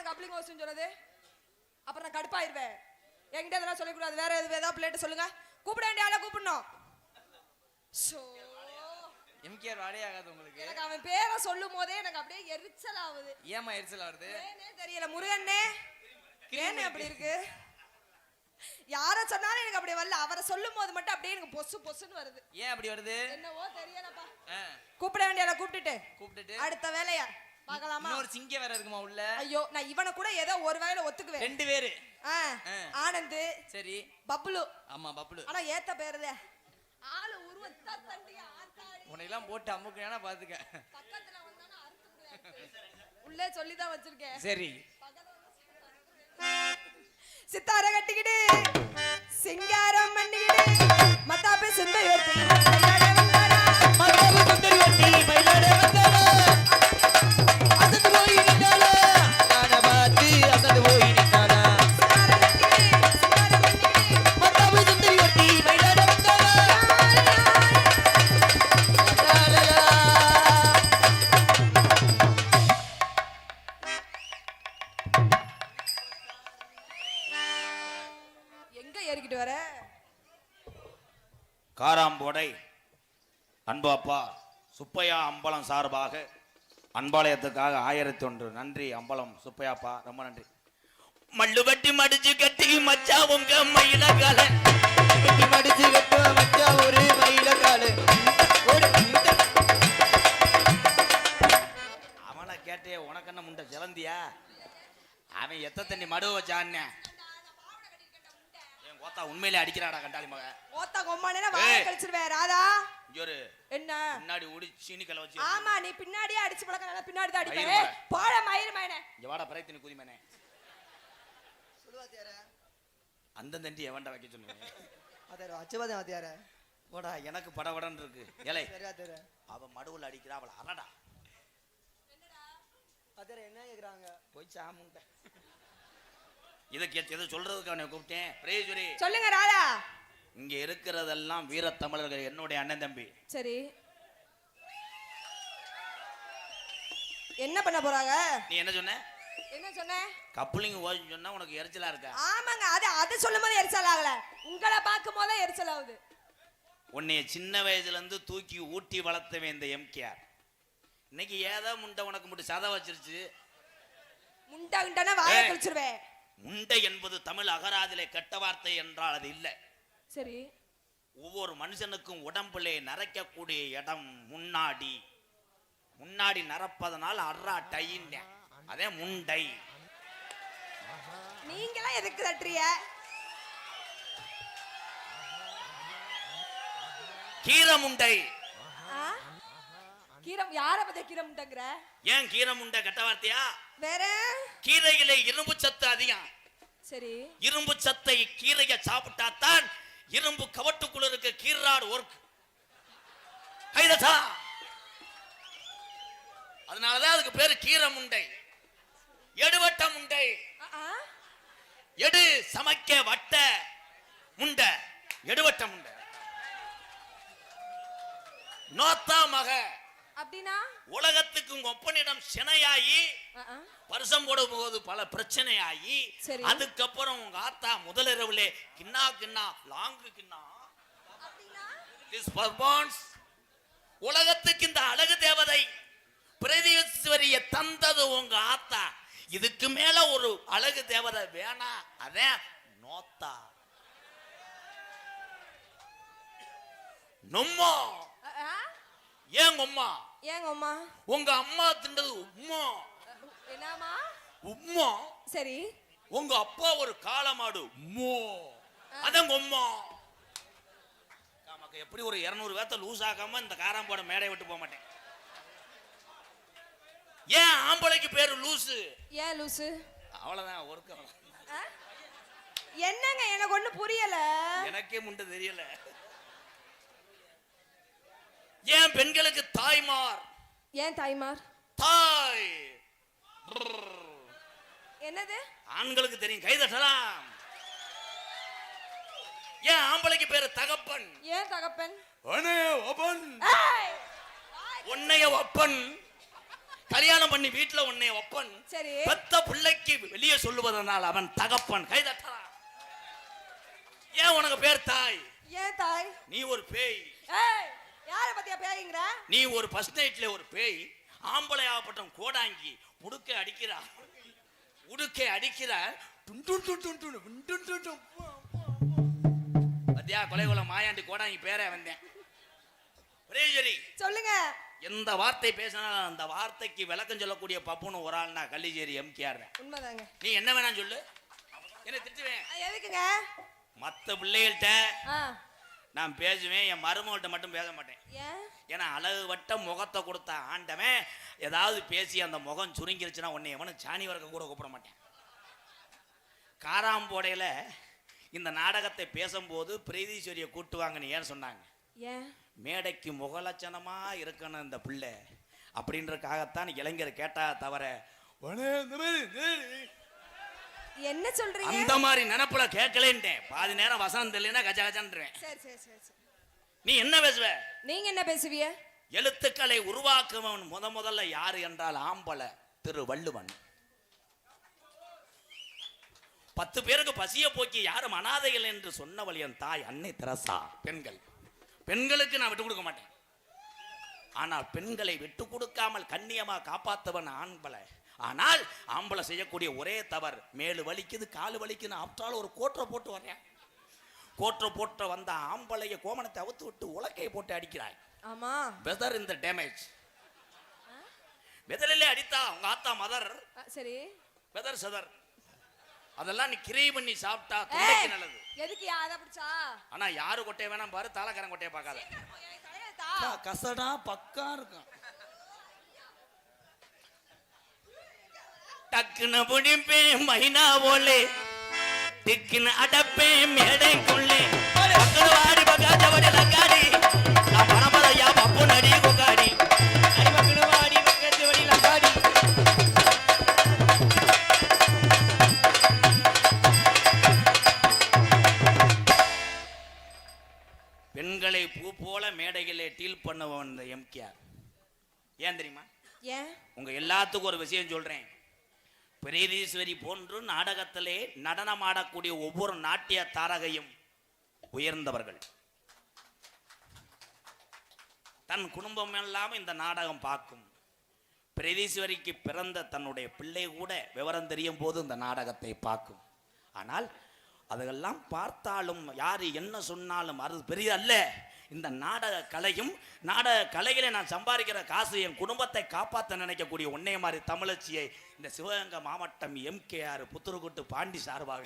அந்த coupling house சொன்னது? அப்புறம் நான் கடுப்பாயிருவேன். என்கிட்ட இதெல்லாம் சொல்லக்கூடாது. வேற ஏதாவது பிளேட் சொல்லுங்க. கூப்பிட வேண்டிய ஆளை கூப்பிடணும். எம்கேஆர் வாடே ஆகாது உங்களுக்கு. எனக்கு அவன் பேரை சொல்லும் போதே எனக்கு அப்படியே எரிச்சல் ஆகுது. ஏமா எரிச்சல் ஆகுது? ஏனே தெரியல. முருகனே ஏனே அப்படி இருக்கு? யார சொன்னாலும் எனக்கு அப்படி வரல. அவரை சொல்லும் போது மட்டும் அப்படியே எனக்கு பொசு பொசுன்னு வருது. ஏன் அப்படி வருது? என்னவோ தெரியலப்பா. கூப்பிட வேண்டிய ஆளை கூப்பிட்டுட்டு அடுத்த வேலையா பார்க்கலாமா? இன்னொரு சிங்க வேற இருக்குமா உள்ள? ஐயோ, நான் இவனை கூட ஏதோ ஒரு வேளையில ஒத்துக்குவேன். ரெண்டு பேரு. ஆனந்த், சரி, பப்ளு. ஆமா பப்ளு. ஆனா ஏத்த பேருதே. ஆளு உருவத்தா தண்டியா ஆத்தாடி. உன்னையெல்லாம் போட்டு அமுக்குனா பாத்துக்க. பக்கத்துல வந்தானா அறுத்துடுவேன். உள்ளே சொல்லி தான் வச்சிருக்கேன். சரி. சித்தார கட்டிக்கிட்டு சிங்காரம் பண்ணிக்கிட்டு மத்தாப்பே சுந்தரி மயிலாடே வந்தாரா. மத்தாப்பே சுந்தரி மயிலாடே வந்தாரா. அசந்து போய் நின்னாளா. நான பாத்து அசந்து போய் நின்னாளா. மத்தாப்பே சுந்தரி மயிலாடே வந்தாரா. எங்க ஏறிக்கிட்டு வர? காராம்போடை அன்பு அப்பா சுப்பையா அம்பலம் சார்பாக அன்பாலயத்துக்காக 1001 நன்றி. அம்பலம் சுப்பையாப்பா ரொம்ப நன்றி. மல்லு வட்டி மடிச்சு கட்டி மச்சா உங்க மயில கால மடிச்சு கட்டு மச்சா ஒரு மயில கால. அவனை கேட்டே உனக்கு என்ன முண்டை சிலந்தியா? அவன் எத்த தண்ணி மடுவ வச்சான்னு ஓத்தா உண்மையிலே அடிக்கிறாடா கண்டாளி மக. ஓத்தா கொம்மானேனா வாயை கழிச்சிடுவே ராதா. ஜோரு என்ன பின்னாடி ஓடி சீனி கல வச்சு. ஆமா, நீ பின்னாடியே அடிச்சு பழக்கறல. பின்னாடி தான் அடிப்பே. போட மயிர் மயனே. இங்க வாடா பரைத்தினி குதி மயனே. சொல்லுவாத்தியாரே. அந்த தண்டி எவன்டா வைக்க சொன்னீங்க? அதேரோ அச்சவாதே வாத்தியாரே. போடா எனக்கு படபடன்னு இருக்கு. ஏலே சரி வாத்தியாரே. அவ மடுவுல அடிக்கிறா அவள அரடா. என்னடா? அதேரோ என்ன கேக்குறாங்க? போய் சாமுண்ட. எது சொல்றதுக்கு அவனை கூப்பிட்டேன். பிரேஜுரி சொல்லுங்க ராதா. இங்க இருக்கிறதெல்லாம் வீர தமிழர்கள், என்னுடைய அண்ணன் தம்பி. சரி, என்ன பண்ண போறாங்க? நீ என்ன சொன்ன? என்ன சொன்ன? கப்ளிங் ஓய் சொன்னா உனக்கு எரிச்சலா இருக்கா? ஆமாங்க, அது சொல்லும்போது எரிச்சல் ஆகல. உங்களை பார்க்கும்போது எரிச்சல் ஆகுது. உன்னைய சின்ன வயசுல இருந்து தூக்கி ஊட்டி வளர்த்தவன் இந்த எம்கேஆர். இன்னைக்கு ஏதோ முண்டை உனக்கு முட்டு சதை வச்சிருச்சு. முண்டை வாயை கழிச்சிருவேன். முண்டை என்பது தமிழ் அகராதிலே கெட்ட வார்த்தை என்றால் அது இல்லை. சரி, ஒவ்வொரு மனுஷனுக்கும் உடம்புலே நரைக்கக்கூடிய இடம் முன்னாடி நரப்பதனால் அர்ரா டைன், அதே முண்டை. நீங்களாம் எதுக்கு தட்டுறிய? கீரமுண்டை. கீரம் யார பத்தி கீரமுண்டங்கற? ஏன் கீரமுண்டை கெட்ட வார்த்தையா? வேற கீரையிலே இரும்பு சத்து அதிகம். சரி, இரும்பு சத்தை கீரையை சாப்பிட்டாதான் இரும்பு கவட்டுக்குள்ள இருக்க கீராடு ஒர்க். அதனாலதான் அதுக்கு பேரு கீரமுண்டை. எடுவட்ட முண்டை. எடு சமைக்க வட்ட முண்டை, எடுவட்ட முண்டை. நோத்தா மக அப்படினா உலகத்துக்கு ஒப்பனிடம் சினையாயி வருஷம் போட போது பல பிரச்சனையாகி, அதுக்கப்புறம் உங்க ஆத்தா முதலிரவுலே கிண்ணா லாங்கு கிண்ணா உலகத்துக்கு இந்த அழகு தேவதை பிரதீஸ்வரிய தந்தது உங்க ஆத்தா. இதுக்கு மேல ஒரு அழகு தேவதை வேணா, அதே நோத்தா நொம்மா. ஏங்கம்மா உங்க அம்மா திண்டது உம்மா. என்னமா உம்மா? சரி, உங்க அப்பா ஒரு காளமாடு உம்மோ, அதங்க உம்மா. நமக்கு எப்படி ஒரு 200 பேத்த லூஸ் ஆகாம இந்த காராம்போட மேடை விட்டு போக மாட்டேன். ஏன் ஆம்பளைக்கு பேரு லூசு? ஏன் லூசு? அவ்வளவுதான் ஒர்க். என்னங்க எனக்கு ஒண்ணு புரியல. எனக்கே முண்டை தெரியல. ஏன் பெண்களுக்கு தாய்மார்? ஏன் தாய்மார்? தாய் என்னது? ஆண்களுக்கு தெரியும், கைதட்டலாம். ஏன் ஆம்பளைக்கு பேரு தகப்பன்? ஏன் தகப்பன்? ஒன்னைய ஒப்பன் கல்யாணம் பண்ணி வீட்டுல உன்னை ஒப்பன் சரி பெத்த பிள்ளைக்கு வெளியே சொல்லுவதனால் அவன் தகப்பன். கைதட்டா. ஏன் உனக்கு பேர் தாய்? ஏன் தாய்? நீ ஒரு பேய். ஏய் யார பத்தியா பேய்ங்கற? நீ ஒரு ஃபர்ஸ்ட் நைட்ல ஒரு பேய். ஆம்பளை ஆகப்பட்டம் கோடாங்கி உடுக்கை அடிக்கிறா. உடுக்கை அடிக்கிற பத்தியா கொலைகுல மாயாண்டி கோடாங்கி பேரே வந்தேன். சரி சொல்லுங்க. எந்த வார்த்தை பேசினாலும் அந்த வார்த்தைக்கு விளக்கம் சொல்லக்கூடிய பப்புன்னு ஒரு ஆள்னா கள்ளிச்சேரி எம்கேஆர். உண்மைதாங்க. நீ என்ன வேணாம் சொல்லு, என்ன திட்டுவேன். எதுக்குங்க? மத்த பிள்ளைகள்கிட்ட ஆ நான் பேசுவேன், என் மருமகள்கிட்ட மட்டும் பேச மாட்டேன். ஏன்? ஏன்னா அழகு வட்ட முகத்தை கொடுத்த ஆண்டவன் ஏதாவது பேசி அந்த முகம் சுருங்கிருச்சுன்னா உன்னை எவனும் சாணி வரைக்க கூட கூப்பிட மாட்டேன். காராம்போடையில இந்த நாடகத்தை பேசும்போது பிரீதீஸ்வரியை கூட்டுவாங்கன்னு ஏன் சொன்னாங்க? ஏன்? மேடைக்கு முகலட்சணமா இருக்கணும் இந்த பிள்ளை அப்படின்றதுக்காகத்தான் இளைஞர் கேட்டா தவிர என்ன சொல்றீங்க? அந்த மாதிரி நினைப்புல கேட்கலேன்ட்டேன். பாதி நேரம் வசனம் தெரியலனா கஜ கஜன்றேன். சரி சரி சரி சரி. நீ என்ன பேசுவ? நீங்க என்ன பேசுவீங்க? எழுத்துக்களை உருவாக்குவன் முதல்ல யாரு என்றால் ஆம்பளை திருவள்ளுவன். 10 பேருக்கு பசிய போக்கி யாரும் அனாதைகள் என்று சொன்னவள் என் தாய் அன்னை தெரசா. பெண்களுக்கு நான் விட்டு கொடுக்க மாட்டேன். ஆனால் பெண்களை விட்டு கொடுக்காமல் கண்ணியமா காப்பாத்தவன் ஆம்பளை. ஆனால் ஆம்பளை செய்யக்கூடிய ஒரே தவறு, மேலு வலிக்குது காலு வலிக்குது ஆப்டால ஒரு கோட்டை போட்டு வரேன். கோட்டை போட்டு வந்த ஆம்பளைய கோமணத்தை அவுத்து விட்டு உலக்கையை போட்டு அடிக்கிறாய். ஆமா. வெதர் இந்த டேமேஜ். வெதரிலே அடித்தா உங்க ஆத்தா மதர். சரி. வெதர் சதர் அதெல்லாம் நீ கிரே பண்ணி சாப்பிட்டா தொண்டைக்கு நல்லது. எதுக்கு யாரா பிடிச்சா? ஆனா யாரு கொட்டைய வேணாம் பாரு, தாளக்காரன் கொட்டைய பார்க்காத. கசடா பக்கா இருக்கும். டக்குன்னு புடிப்பே மைனா போலே டிக்குன்னு அடப்பே மேடைக்குள்ளே வாடி பகாஜவடி லங்காடி நான் பரமரையா பப்பு நடி கொகாடி அடிமக்குன்னு வாடி பகாஜவடி லங்காடி. பெண்களை பூ போல மேடைகளே டீல் பண்ணுவன் இந்த எம்கேஆர். ஏன் தெரியுமா? ஏன்? உங்க எல்லாத்துக்கும் ஒரு விஷயம் சொல்றேன். பிரீதீஸ்வரி போன்று நாடகத்திலே நடனம் ஆடக்கூடிய ஒவ்வொரு நாட்டிய தாரகையும் உயர்ந்தவர்கள். தன் குடும்பம் எல்லாம் இந்த நாடகம் பார்க்கும். பிரீதீஸ்வரிக்கு பிறந்த தன்னுடைய பிள்ளை கூட விவரம் தெரியும் போது இந்த நாடகத்தை பார்க்கும். ஆனால் அதெல்லாம் பார்த்தாலும் யாரு என்ன சொன்னாலும் அது பெரிய அல்ல. இந்த நாடக கலையும் நாடக கலைகளை நான் சம்பாதிக்கிற காசு என் குடும்பத்தை காப்பாற்ற நினைக்கக்கூடிய ஒன்னே மாதிரி தமிழச்சியை இந்த சிவகங்கை மாவட்டம் எம்கேஆர் புத்துருக்குட்டு பாண்டி சார்பாக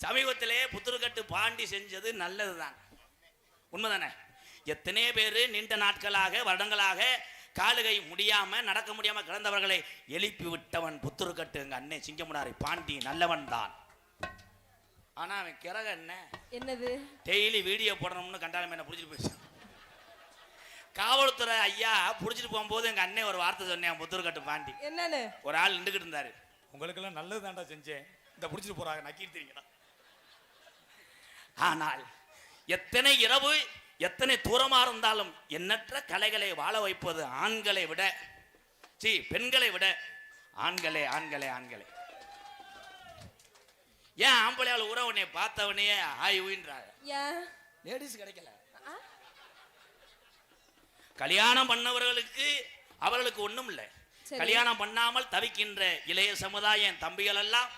சமீபத்திலே புத்துருக்கட்டு பாண்டி செஞ்சது நல்லதுதான், உண்மைதானே? எத்தனை பேரு நீண்ட நாட்களாக வருடங்களாக காலுகை முடியாம நடக்க முடியாம கிடந்தவர்களை எழுப்பி விட்டவன் புத்துருக்கட்டு எங்க அண்ணே சிங்கமுடாரி பாண்டி நல்லவன் தான். ஆனா அவன் கிறக என்ன என்னது? டெய்லி வீடியோ போடணும்னு கண்டாலும் என்ன புடிச்சிட்டு போயிடுச்சு. காவல்துறை ஐயா புடிச்சிட்டு போகும்போது எங்க அண்ணே ஒரு வார்த்தை சொன்னேன் புத்துருக்கட்டு பாண்டி. என்னன்னு? ஒரு ஆள் நின்றுகிட்டு இருந்தாரு. உங்களுக்கு எல்லாம் நல்லது தாண்டா செஞ்சேன், இந்த புடிச்சிட்டு போறாங்க நக்கிட்டு தெரியுங்களா. ஆனால் எத்தனை இரவு எத்தனை தூரமா இருந்தாலும் எண்ணற்ற கலைகளை வாழ வைப்பது ஆண்களை விட பெண்களை விட ஆண்களே ஆண்களே ஆண்களே. ஏன் ஆம்பளையால் உறவுனே பார்த்தவனே ஆய் ஊன்றாங்க. லேடிஸ் கிடைக்கல. கல்யாணம் பண்ணவர்களுக்கு அவர்களுக்கு ஒண்ணும் இல்லை. கல்யாணம் பண்ணாமல் தவிக்கின்ற இளைய சமுதாயம் தம்பிகள் எல்லாம்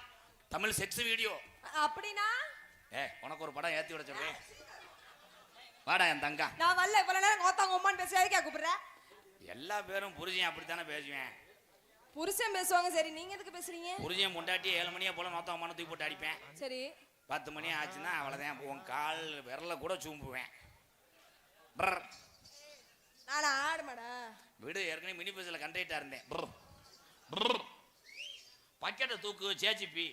தமிழ் செக்ஸ் வீடியோ. அப்படினா உனக்கு ஒரு படம் ஏத்தி விட சொல்றேன், வாடா என் தங்கா. நான் வரல, இவ்வளவு நேரம் கோத்தாங்க உம்மான்னு பேசுறதுக்கே கூப்பிடுற. எல்லா பேரும் புருஷன் அப்படித்தானே பேசுவேன். புருஷன் பேசுவாங்க, சரி நீங்க எதுக்கு பேசுறீங்க? புருஷன் பொண்டாட்டி 7 மணியா போல நோத்தவமான தூக்கி போட்டு அடிப்பேன். சரி 10 மணி ஆச்சுன்னா அவ்வளவுதான், உன் கால் விரல கூட சூம்புவேன். நான் ஆடுமாடா வீடு ஏற்கனவே மினி பஸ்ல கண்டக்டா இருந்தேன். பக்கெட்டை தூக்கு சேச்சிப்பி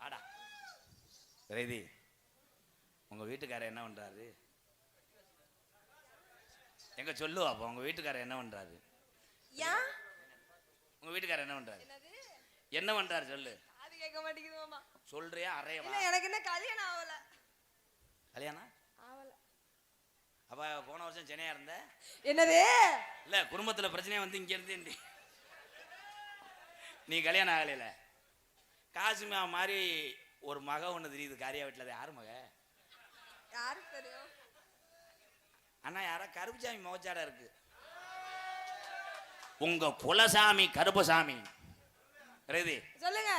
ஆடா. ரெதி உங்க வீட்டுக்காரர் என்ன பண்றாரு? எங்க சொல்லுவா அப்ப உங்க வீட்டுக்காரர் என்ன பண்றாரு? ஏன் உங்க வீட்டுக்காரர் என்ன பண்றாரு? என்ன பண்றாரு சொல்லு. அது கேட்க மாட்டேங்குது மாமா. சொல்றியா அறையவா? இல்ல எனக்கு என்ன கல்யாணம் ஆவல. கல்யாணம் ஆவல. அப்ப போன வருஷம் சென்னையா இருந்த என்னது இல்ல குடும்பத்துல பிரச்சனையா வந்து இங்க இருந்து நீ கல்யாணம் ஆகலையில காசுமா மாதிரி ஒரு மக ஒண்ணு தெரியுது காரியா வீட்டுல அது யாரு மக யாருக்கு தெரியும் அண்ணா யாரா கருப்புசாமி மோச்சாடா இருக்கு உங்க குலசாமி கருப்பசாமி ரெதி சொல்லுங்க